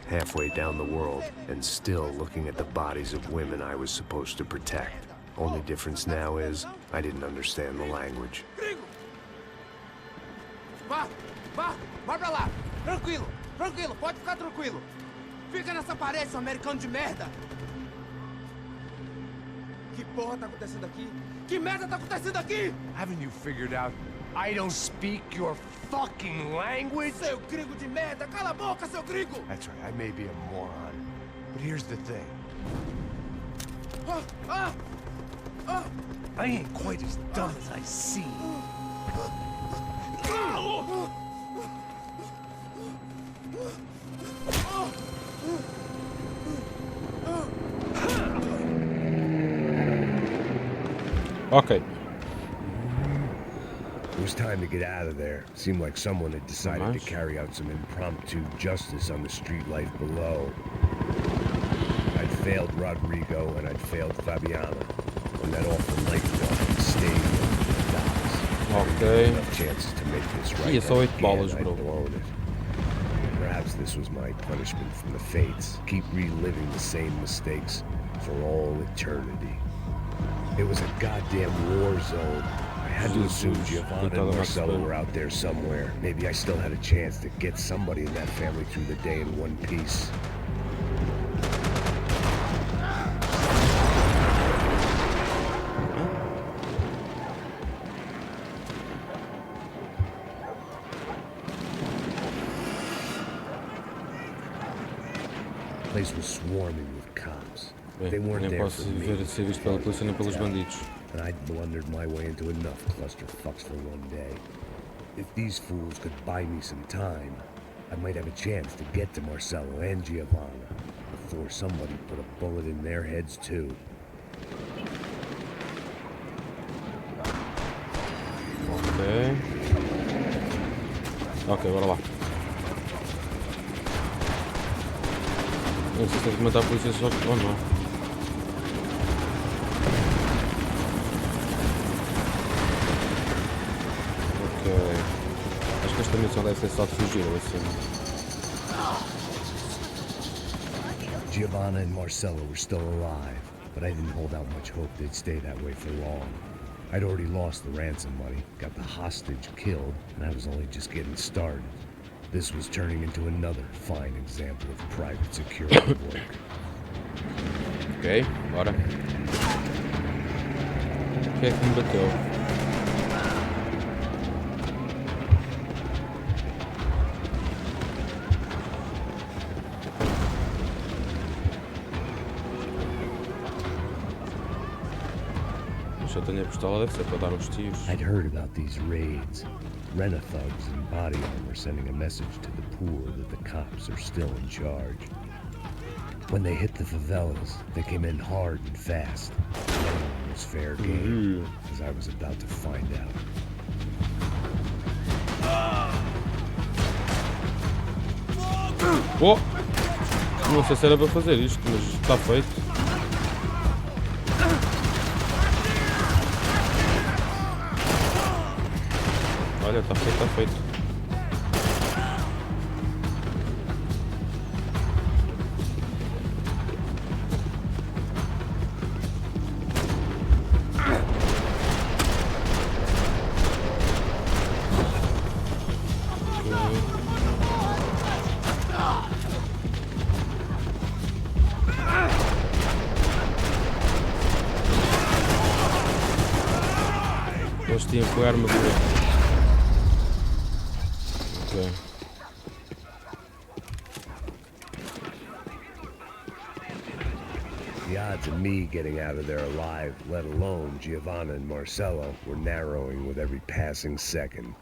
halfway down the world, and still looking at the bodies of women I was supposed to protect. Only difference now is, I didn't understand the language. Vai pra lá! Tranquilo, pode ficar tranquilo! Fica nessa parede, seu americano de merda! Que porra tá acontecendo aqui? Que merda tá acontecendo aqui? Haven't you figured out I don't speak your fucking language? Seu gringo de merda! Cala a boca, seu gringo! That's right, I may be a moron, but here's the thing. I ain't quite as dumb as I seem. Ok. It was time to get out of there. Seemed like someone had decided to carry out some impromptu justice on the street life below. I'd failed Rodrigo and I'd failed Fabiana. When that awful night stayed in the docks. Ok. Enough chances to make this right. Ia só 8 balas, I'd bro. blown it. Perhaps this was my punishment from the fates. Keep reliving the same mistakes for all eternity. It was a goddamn war zone. I had to assume Giovanna and Marcelo were out there somewhere. Maybe I still had a chance to get somebody in that family through the day in one piece. The place was swarming with cops. They weren't Nem there posso for me. ver ser visto pela polícia nem pelos bandidos. And I'd blundered my way into enough clusterfucks for one day. If these fools could buy me some time, I might have a chance to get to Marcelo and Giovanna before somebody put a bullet in their heads too. Ok, bora lá. Não sei se tem que matar a polícia só ou não. Ok. Acho que esta missão deve ser só de fugir, ou assim. Giovanna and Marcelo were still alive, but I didn't hold out much hope they'd stay that way for long. I'd already lost the ransom money, got the hostage killed, and I was only just getting started. This was turning into another fine example of private security work. Ok, bora. O que é que me bateu? Já tenho a pistola, deve ser para dar uns tiros. I'd heard about these raids. Rena-thugs in body armor sending a message to the poor that the cops are still in charge. When they hit the favelas, they came in hard and fast. It was fair game, as I was about to find out. Oh! Não sei se era para fazer isto, mas está feito. Olha, está feito, está feito. Eles tinham que pegar uma boa. Ok. The odds of me getting out of there alive, let alone Giovanna and Marcelo, were narrowing with every passing second.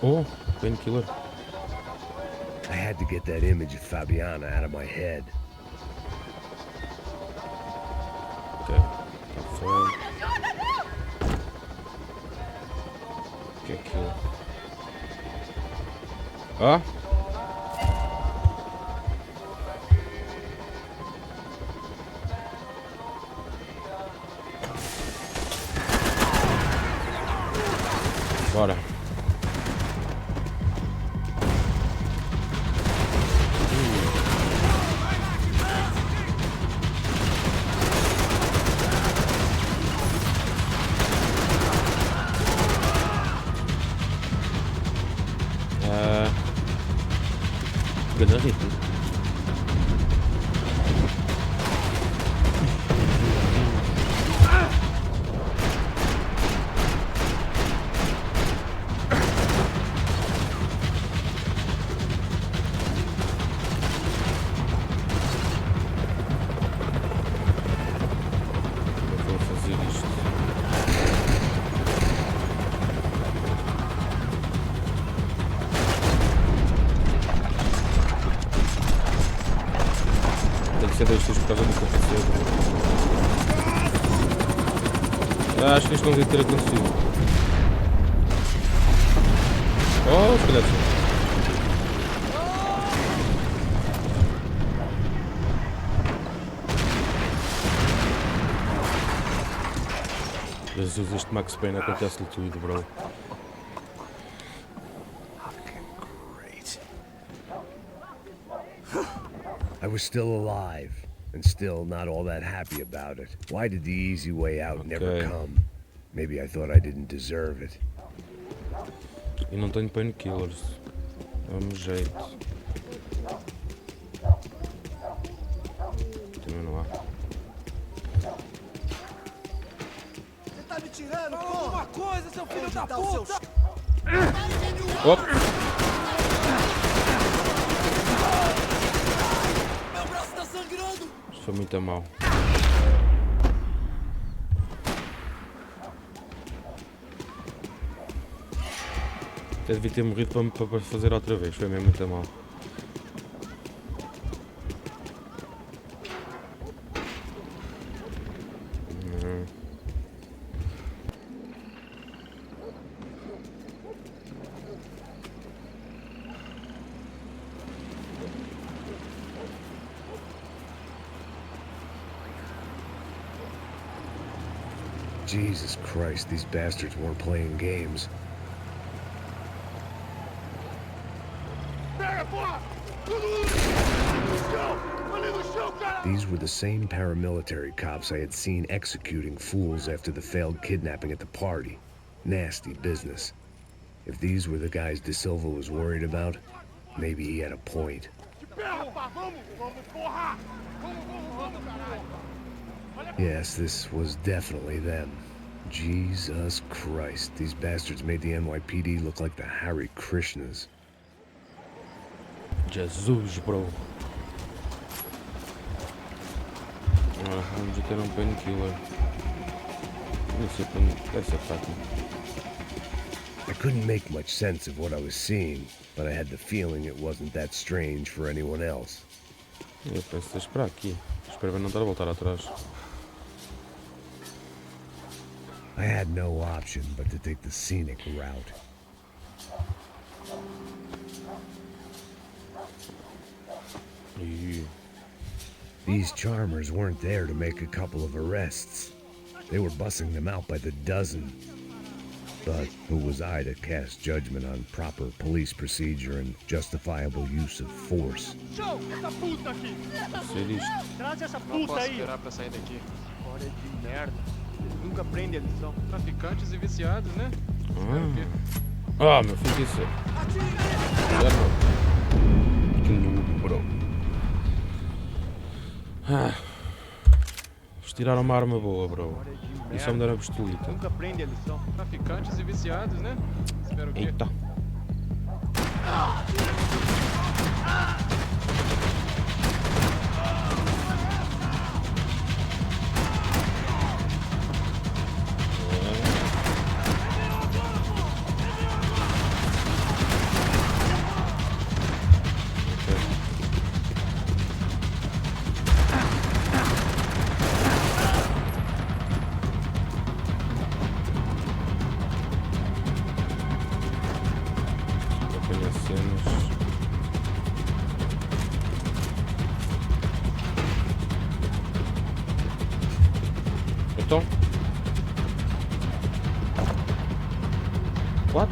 Oh, painkiller. I had to get that image of Fabiana out of my head. Ok, está feito. O que é aquilo? Ah? Bora. Grande ritmo. Por causa do capacete. Acho que isto não devia ter acontecido. Oh, se calhar sim. Jesus, este Max Payne acontece-lhe tudo, bro. I was still alive, and still not all that happy about it. Why did the easy way out never come? Maybe I thought I didn't deserve it. E não tenho painkillers. Dá-me jeito. Também não há. Você tá me tirando, pô? Alguma coisa, seu filho da puta! Op! Meu braço tá sangrando! Isto foi muito a mal. Até devia ter morrido para fazer outra vez, foi mesmo muito a mal. Jesus Christ, these bastards weren't playing games. These were the same paramilitary cops I had seen executing fools after the failed kidnapping at the party. Nasty business. If these were the guys De Silva was worried about, maybe he had a point. Yes, this was definitely them. Jesus Christ, these bastards made the NYPD look like the Hare Krishnas. Jesus, bro. Vamos ter painkiller. Não sei para onde essa parte. I couldn't make much sense of what I was seeing, but I had the feeling it wasn't that strange for anyone else. Eu penso que esperar aqui. Espero não estar a voltar atrás. I had no option but to take the scenic route. These charmers weren't there to make a couple of arrests. They were bussing them out by the dozen. But who was I to cast judgment on proper police procedure and justifiable use of force? João, essa puta aqui! Ser isto. Traz essa Não puta posso aí! esperar pra sair daqui. Hora de merda! Eles nunca aprendem a lição. Traficantes e viciados, né? Espero o quê? Ah, meu filho, isso é. Que noob, bro. Eles tiraram uma arma boa, bro. E só me deram a pistolita. Nunca aprendem a lição. Traficantes e viciados, né? Espero o quê? Eita. Então What?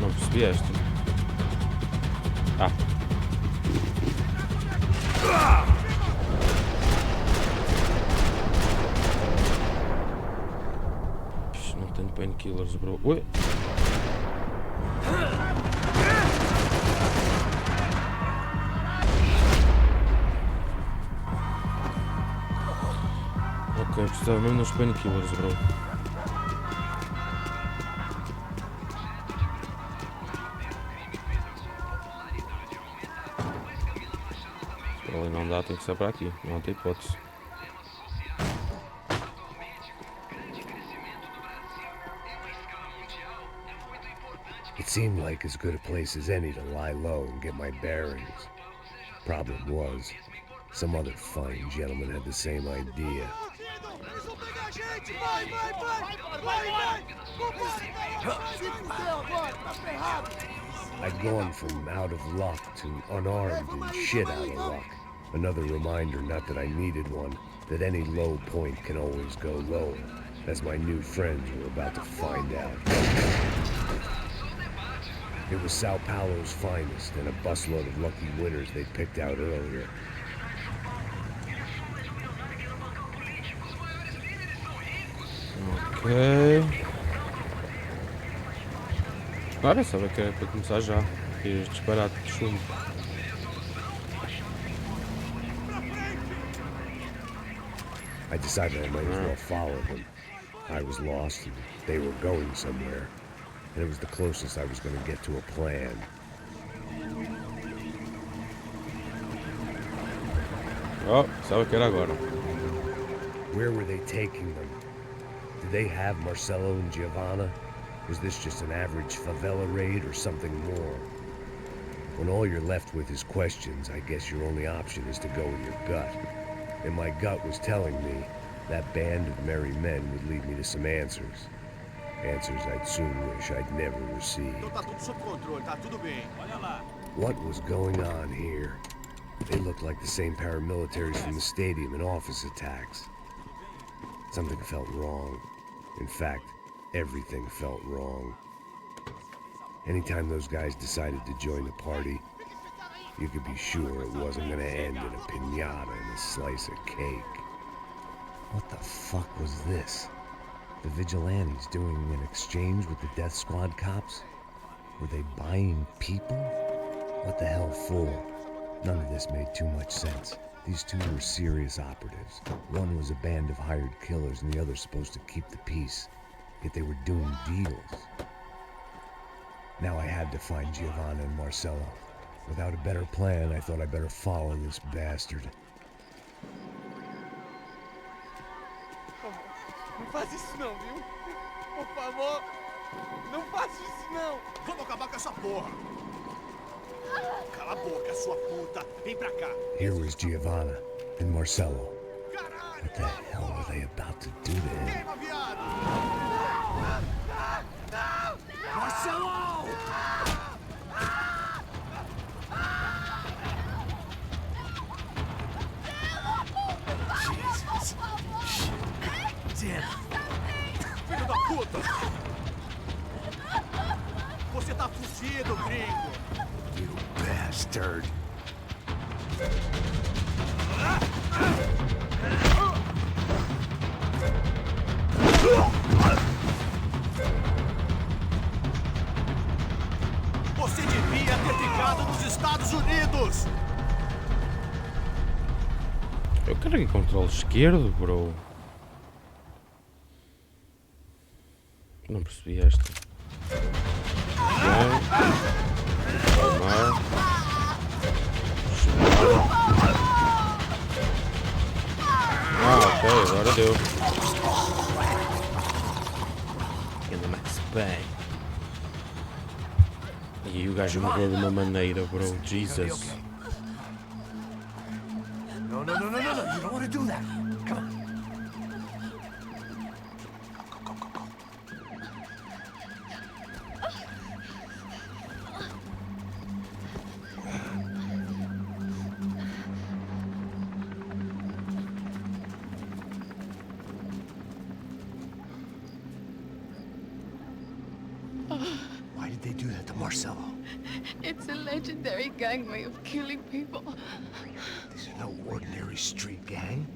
Não percebi esta. Ah. Ixi, não tenho painkillers, bro. Ui. Ok, precisava mesmo nos painkillers, bro. Se ali não dá, tem que ser para aqui. Não tem hipótese. It seemed like as good a place as any to lie low and get my bearings. Problem was, some other fine gentleman had the same idea. Eles vão pegar a gente! Vai, vai, vai! Vai, vai! Se fudeu agora, tá ferrado! I'd gone from out of luck to unarmed and shit out of luck. Another reminder, not that I needed one, that any low point can always go lower, as my new friends were about to find out. It was Sao Paulo's finest and a busload of lucky winners they'd picked out earlier. Ok. Agora pensava que era para começar já. E disparado de chumbo. I decided I might as well follow them. I was lost and they were going somewhere. And it was the closest I was going to get to a plan. Oh, pensava que era agora. Where were they taking them? Did they have Marcelo and Giovanna? Was this just an average favela raid or something more? When all you're left with is questions, I guess your only option is to go with your gut. And my gut was telling me that band of merry men would lead me to some answers. Answers I'd soon wish I'd never received. Então tá tudo sob controle, tá tudo bem. Olha lá. What was going on here? They looked like the same paramilitaries from the stadium in office attacks. Something felt wrong. In fact, everything felt wrong. Anytime those guys decided to join the party, you could be sure it wasn't gonna end in a piñata and a slice of cake. What the fuck was this? The vigilantes doing an exchange with the death squad cops? Were they buying people? What the hell for? None of this made too much sense. These two were serious operatives. One was a band of hired killers and the other supposed to keep the peace. Yet they were doing deals. Now I had to find Giovanna and Marcelo. Without a better plan, I thought I better follow this bastard. Não faz isso não, viu? Por favor, não faça isso não. Vamos acabar com essa porra! Cala a boca, sua puta! Vem pra cá! Here was Giovanna and Marcelo. What the hell were they about to do to him? Queima, viado! Marcelo! Jesus! Shit! Filho da puta! Você tá fugido, gringo! You bastard. Você devia ter ficado nos Estados Unidos! Eu quero ir controle esquerdo, bro. Não percebi esta. Ok. Calmar. Ok, agora deu. Ainda mais bem. E aí o gajo morreu de uma maneira, bro. Jesus. No, no, no, no, no, no. You don't want to do that. Come on. did they do that to Marcelo? It's a legendary gang way of killing people. These are no ordinary street gang.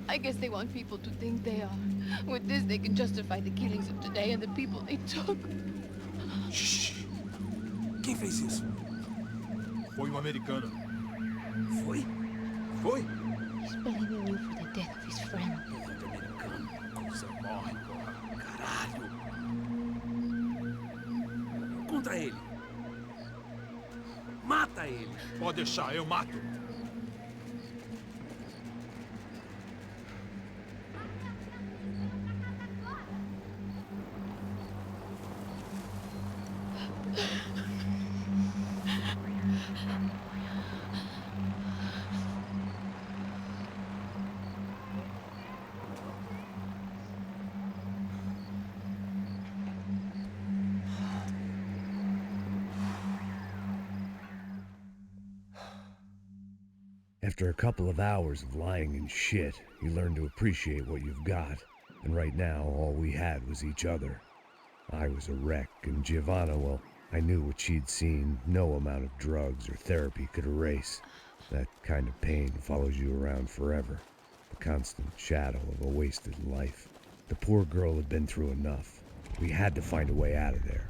I guess they want people to think they are. With this, they can justify the killings of today and the people they took. Shh. Quem fez isso? Foi americano. Foi? Foi? He's blaming you for the death of his friend. Americano. Coisa morre, porra. Caralho. Contra ele. Mata ele. Pode deixar, eu mato. After a couple of hours of lying in shit, you learn to appreciate what you've got. And right now, all we had was each other. I was a wreck, and Giovanna, well, I knew what she'd seen no amount of drugs or therapy could erase. That kind of pain follows you around forever. The constant shadow of a wasted life. The poor girl had been through enough. We had to find a way out of there.